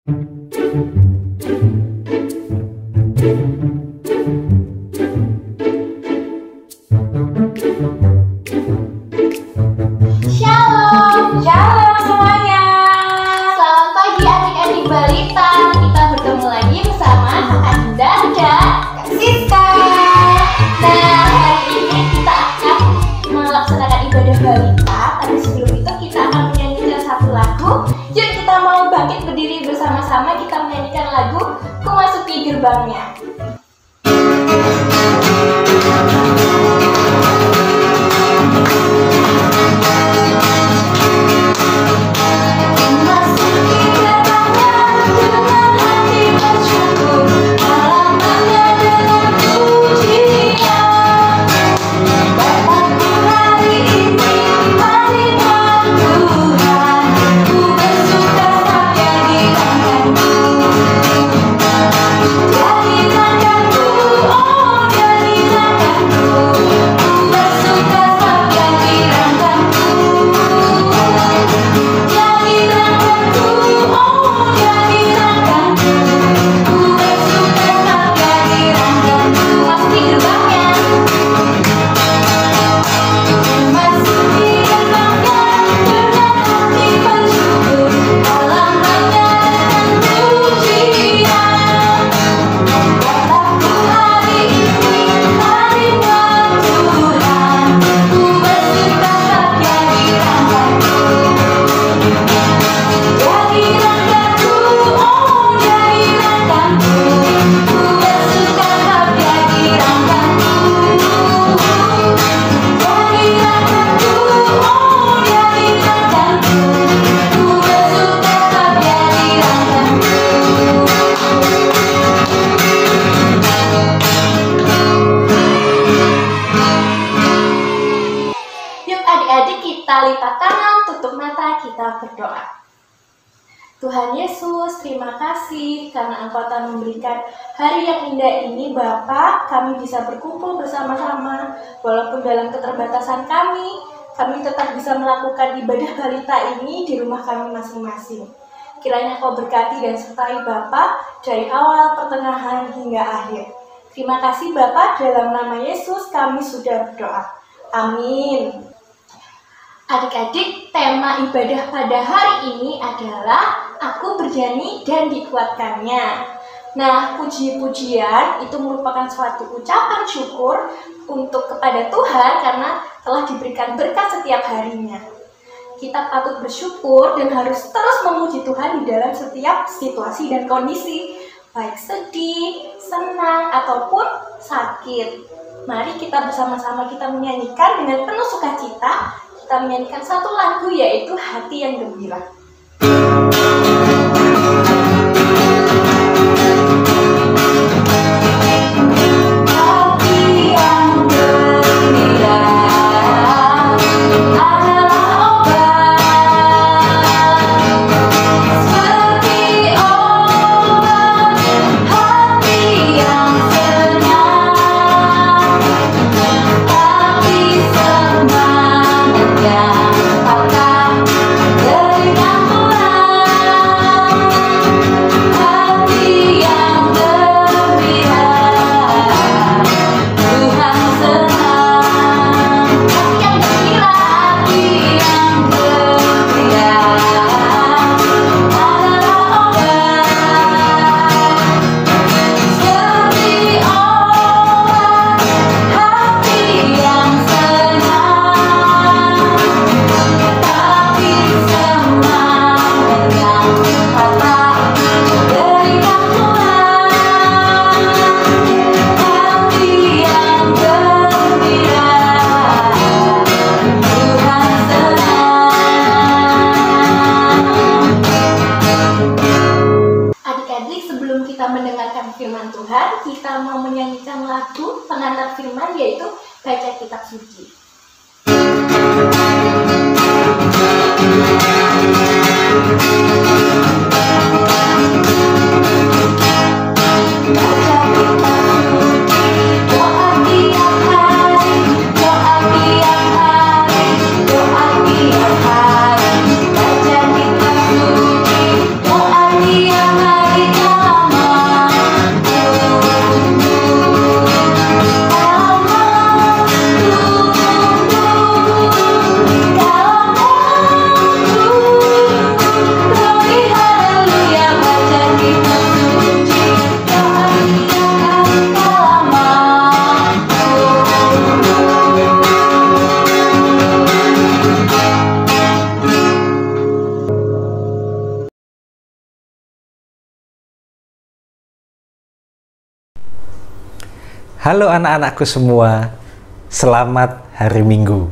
Shalom, shalom semuanya. Selamat pagi adik-adik balita. Kita bertemu lagi bersama Kakak Dinda dan Kak Siska. Nah, hari ini kita akan melaksanakan ibadah balita. Tapi sebelum itu kita akan menyanyikan satu lagu. Yuk kita mau bangkit berdiri bersama-sama. Kita menyanyikan lagu Ku Masuki Gerbangnya. Kita lipat tangan, tutup mata, kita berdoa. Tuhan Yesus, terima kasih karena Engkau telah memberikan hari yang indah ini, Bapa. Kami bisa berkumpul bersama-sama, walaupun dalam keterbatasan kami tetap bisa melakukan ibadah balita ini di rumah kami masing-masing. Kiranya Kau berkati dan sertai Bapa dari awal, pertengahan, hingga akhir. Terima kasih Bapa, dalam nama Yesus kami sudah berdoa. Amin. Adik-adik, tema ibadah pada hari ini adalah Aku Bernyanyi dan Dikuatkannya. Nah, puji-pujian itu merupakan suatu ucapan syukur untuk kepada Tuhan karena telah diberikan berkat setiap harinya. Kita patut bersyukur dan harus terus memuji Tuhan di dalam setiap situasi dan kondisi, baik sedih, senang, ataupun sakit. Mari kita bersama-sama kita menyanyikan dengan penuh sukacita. Kita menyanyikan satu lagu yaitu Hati yang Gembira. Firman Tuhan, kita mau menyanyikan lagu pengantar firman yaitu Baca Kitab Suci. Doa tiap hari, Halo anak-anakku semua, selamat hari Minggu.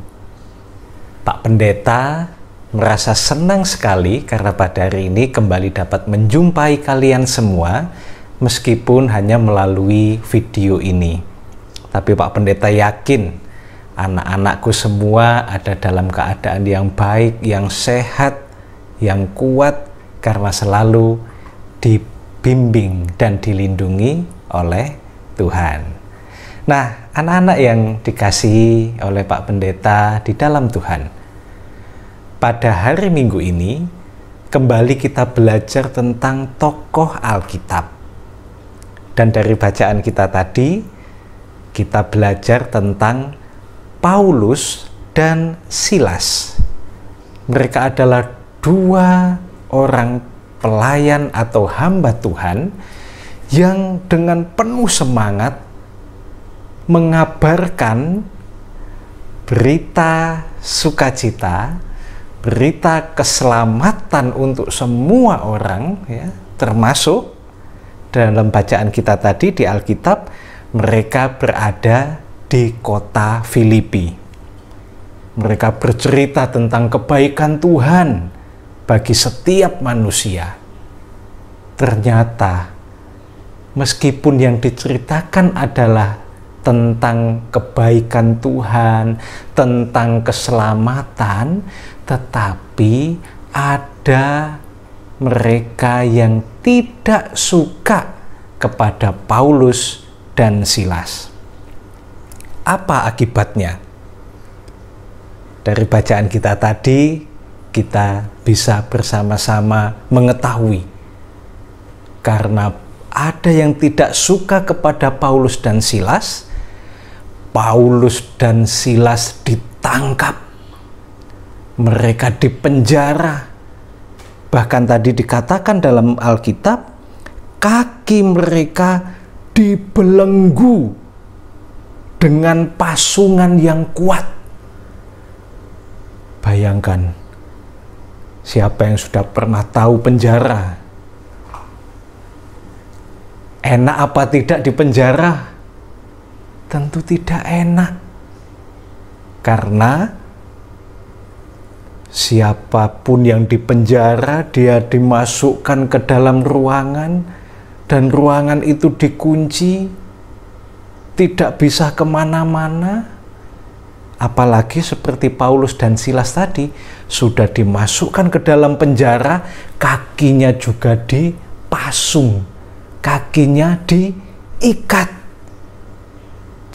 Pak Pendeta merasa senang sekali karena pada hari ini kembali dapat menjumpai kalian semua meskipun hanya melalui video ini. Tapi Pak Pendeta yakin anak-anakku semua ada dalam keadaan yang baik, yang sehat, yang kuat karena selalu dibimbing dan dilindungi oleh Tuhan. Nah, anak-anak yang dikasihi oleh Pak Pendeta di dalam Tuhan, pada hari Minggu ini kembali kita belajar tentang tokoh Alkitab. Dan dari bacaan kita tadi, kita belajar tentang Paulus dan Silas. Mereka adalah dua orang pelayan atau hamba Tuhan yang dengan penuh semangat mengabarkan berita sukacita, berita keselamatan untuk semua orang, ya, termasuk dalam bacaan kita tadi di Alkitab, mereka berada di kota Filipi. Mereka bercerita tentang kebaikan Tuhan bagi setiap manusia. Ternyata, meskipun yang diceritakan adalah tentang kebaikan Tuhan, tentang keselamatan, tetapi ada mereka yang tidak suka kepada Paulus dan Silas. Apa akibatnya? Dari bacaan kita tadi, kita bisa bersama-sama mengetahui. Karena ada yang tidak suka kepada Paulus dan Silas, Paulus dan Silas ditangkap, mereka dipenjara. Bahkan tadi dikatakan dalam Alkitab, kaki mereka dibelenggu dengan pasungan yang kuat. Bayangkan, siapa yang sudah pernah tahu penjara? Enak apa tidak di penjara? Tentu tidak enak. Karena siapapun yang dipenjara, dia dimasukkan ke dalam ruangan, dan ruangan itu dikunci, tidak bisa kemana-mana. Apalagi seperti Paulus dan Silas tadi, sudah dimasukkan ke dalam penjara, kakinya juga dipasung, kakinya diikat.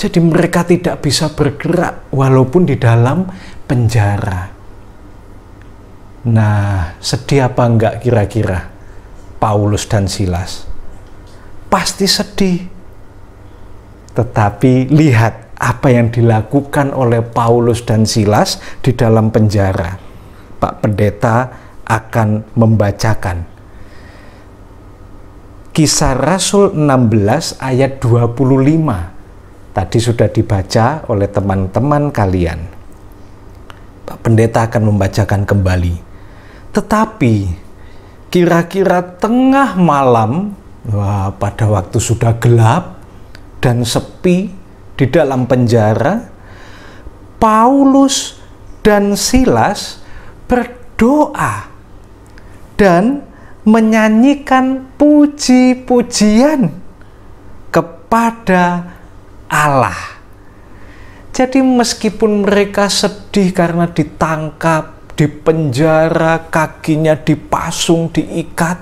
Jadi mereka tidak bisa bergerak walaupun di dalam penjara. Nah, sedih apa enggak kira-kira Paulus dan Silas? Pasti sedih. Tetapi lihat apa yang dilakukan oleh Paulus dan Silas di dalam penjara. Pak Pendeta akan membacakan Kisah Rasul 16 ayat 25. Tadi sudah dibaca oleh teman-teman kalian. Pak Pendeta akan membacakan kembali. Tetapi kira-kira tengah malam, pada waktu sudah gelap dan sepi di dalam penjara, Paulus dan Silas berdoa dan menyanyikan puji-pujian kepada Allah. Jadi meskipun mereka sedih karena ditangkap, dipenjara, kakinya dipasung, diikat,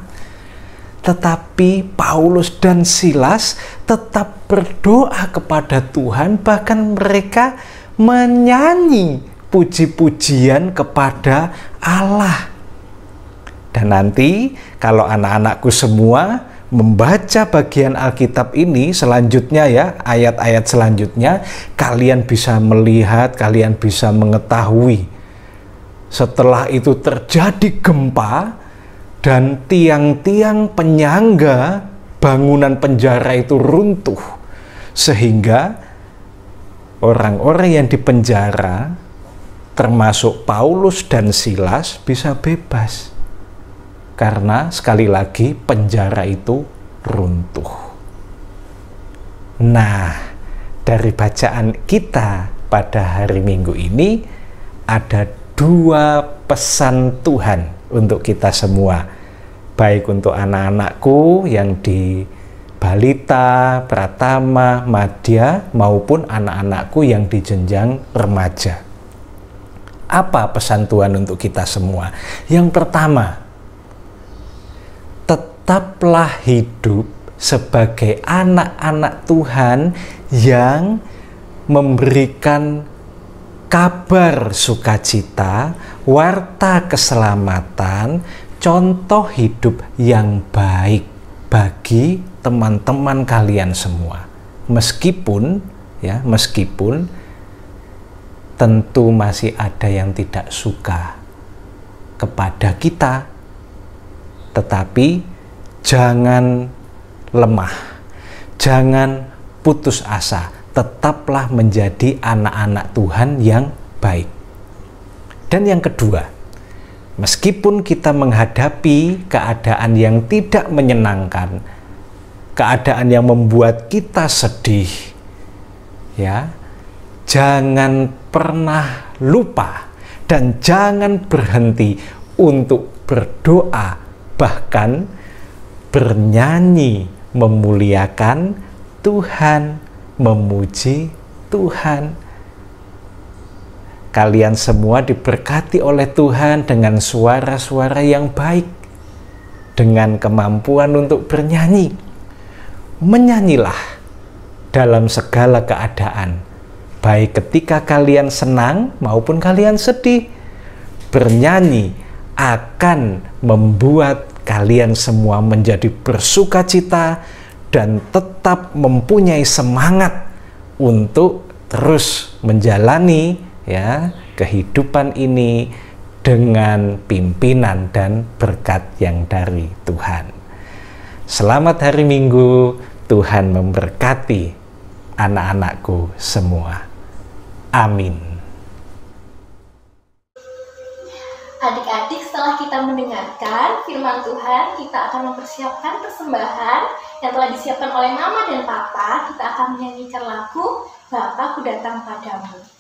tetapi Paulus dan Silas tetap berdoa kepada Tuhan, bahkan mereka menyanyi puji-pujian kepada Allah. Dan nanti kalau anak-anakku semua membaca bagian Alkitab ini selanjutnya ya, ayat-ayat selanjutnya, kalian bisa melihat, kalian bisa mengetahui. Setelah itu terjadi gempa dan tiang-tiang penyangga bangunan penjara itu runtuh. Sehingga orang-orang yang dipenjara termasuk Paulus dan Silas bisa bebas. Karena sekali lagi penjara itu runtuh. Nah, dari bacaan kita pada hari Minggu ini ada 2 pesan Tuhan untuk kita semua. Baik untuk anak-anakku yang di balita, pratama, madya maupun anak-anakku yang di jenjang remaja. Apa pesan Tuhan untuk kita semua? Yang pertama, tetaplah hidup sebagai anak-anak Tuhan yang memberikan kabar sukacita, warta keselamatan, contoh hidup yang baik bagi teman-teman kalian semua. Meskipun tentu masih ada yang tidak suka kepada kita, tetapi jangan lemah, jangan putus asa, tetaplah menjadi anak-anak Tuhan yang baik. Dan yang kedua, meskipun kita menghadapi keadaan yang tidak menyenangkan, keadaan yang membuat kita sedih, ya, jangan pernah lupa dan jangan berhenti untuk berdoa, bahkan bernyanyi memuliakan Tuhan, memuji Tuhan. Kalian semua diberkati oleh Tuhan dengan suara-suara yang baik, dengan kemampuan untuk bernyanyi. Menyanyilah dalam segala keadaan, baik ketika kalian senang maupun kalian sedih. Bernyanyi akan membuat kalian semua menjadi bersukacita dan tetap mempunyai semangat untuk terus menjalani ya kehidupan ini dengan pimpinan dan berkat yang dari Tuhan. Selamat hari Minggu, Tuhan memberkati anak-anakku semua. Amin. Adik-adik, setelah kita mendengarkan firman Tuhan, kita akan mempersiapkan persembahan yang telah disiapkan oleh Mama dan Papa. Kita akan menyanyikan lagu Bapa Ku Datang Padamu.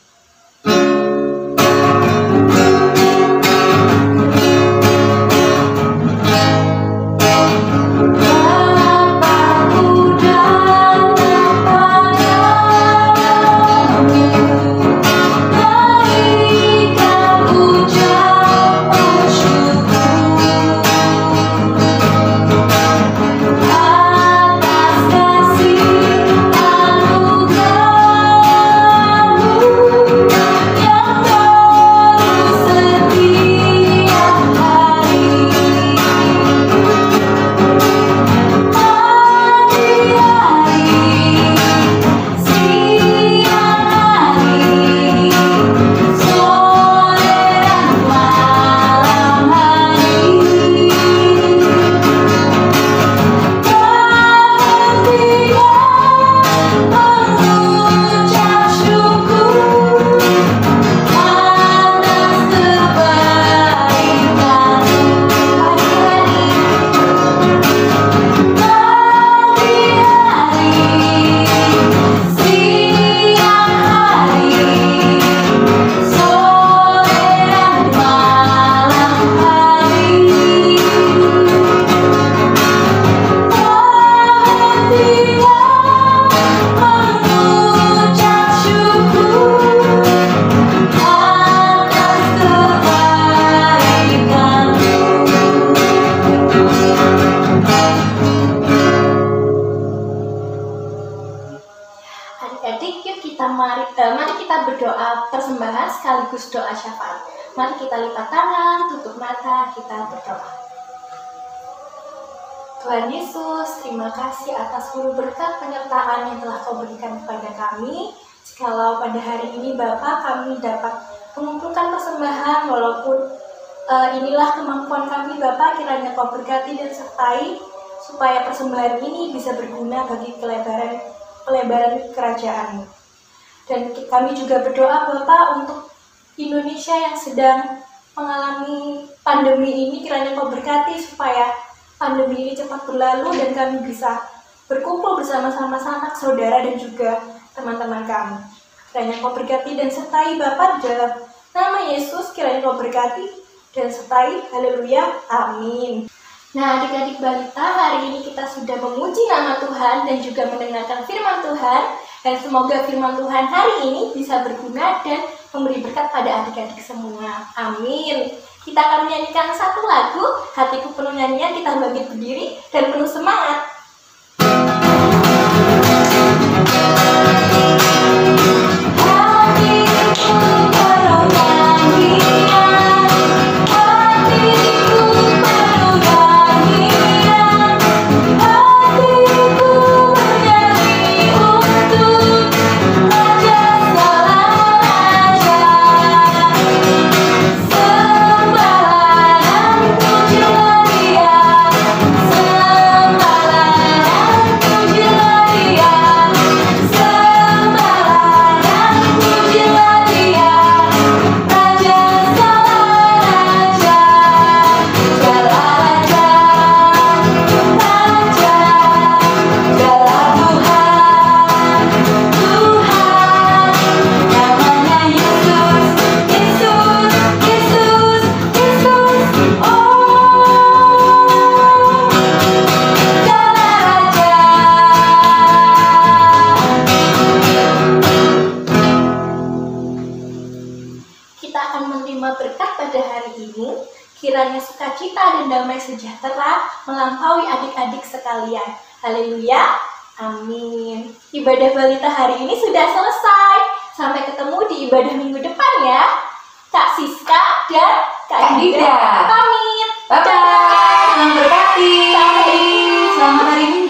Mari kita berdoa persembahan sekaligus doa syafaat. Mari kita lipat tangan, tutup mata, kita berdoa. Tuhan Yesus, terima kasih atas seluruh berkat penyertaan yang telah Kau berikan kepada kami. Jikalau pada hari ini Bapa kami dapat mengumpulkan persembahan, walaupun inilah kemampuan kami Bapa, kiranya Kau berkati dan sertai, supaya persembahan ini bisa berguna bagi pelebaran kerajaan-Mu. Dan kami juga berdoa Bapa untuk Indonesia yang sedang mengalami pandemi ini, kiranya Kau berkati supaya pandemi ini cepat berlalu dan kami bisa berkumpul bersama-sama sanak saudara dan juga teman-teman kami. Kiranya Kau berkati dan sertai Bapa, dalam nama Yesus kiranya Kau berkati dan sertai. Haleluya, amin. Nah, adik-adik balita, hari ini kita sudah memuji nama Tuhan dan juga mendengarkan firman Tuhan. Dan semoga firman Tuhan hari ini bisa berguna dan memberi berkat pada adik-adik semua. Amin. Kita akan menyanyikan satu lagu, Hatiku Penuh Nyanyian. Kita bangkit berdiri dan penuh semangat. Kiranya sukacita dan damai sejahtera melampaui adik-adik sekalian. Haleluya, amin. Ibadah balita hari ini sudah selesai. Sampai ketemu di ibadah minggu depan ya. Kak Siska dan Kak Dida pamit. Bye-bye. Selamat berkati. Sampai Selamat hari Minggu.